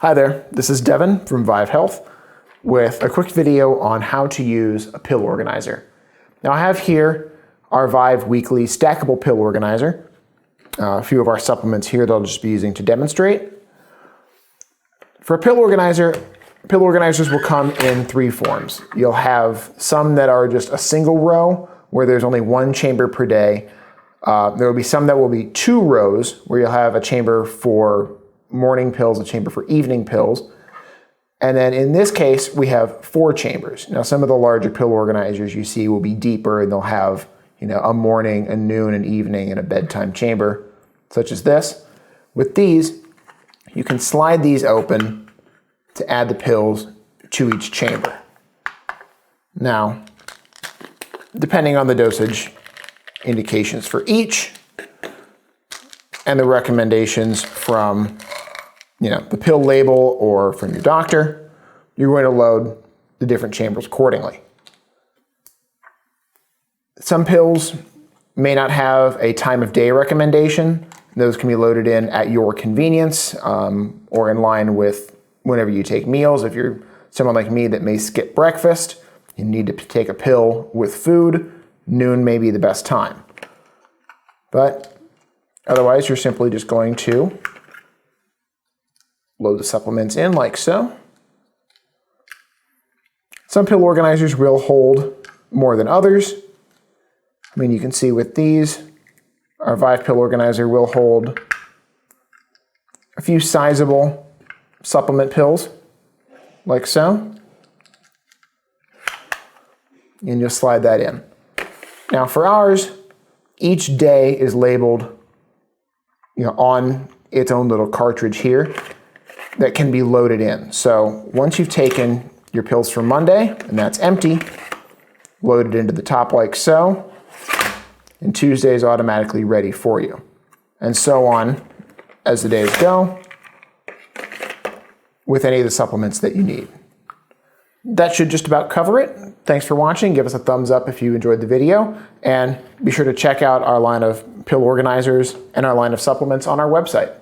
Hi there, this is Devin from Vive Health with a quick video on how to use a pill organizer. Now I have here our Vive Weekly Stackable Pill Organizer, a few of our supplements here that I'll just be using to demonstrate. For a pill organizer, pill organizers will come in three forms. You'll have some that are just a single row where there's only one chamber per day. There will be some that will be two rows where you'll have a chamber for morning pills, a chamber for evening pills. And then in this case, we have four chambers. Now, some of the larger pill organizers you see will be deeper and they'll have, a morning, a noon, an evening, and a bedtime chamber, such as this. With these, you can slide these open to add the pills to each chamber. Now, depending on the dosage indications for each and the recommendations from the pill label or from your doctor, you're going to load the different chambers accordingly. Some pills may not have a time of day recommendation. Those can be loaded in at your convenience or in line with whenever you take meals. If you're someone like me that may skip breakfast, you need to take a pill with food, noon may be the best time. But otherwise, you're simply just going to load the supplements in like so. Some pill organizers will hold more than others. You can see with these, our Vive pill organizer will hold a few sizable supplement pills like so. And you'll slide that in. Now for ours, each day is labeled on its own little cartridge here that can be loaded in. So once you've taken your pills for Monday, and that's empty, load it into the top like so, and Tuesday is automatically ready for you. And so on as the days go with any of the supplements that you need. That should just about cover it. Thanks for watching. Give us a thumbs up if you enjoyed the video, and be sure to check out our line of pill organizers and our line of supplements on our website.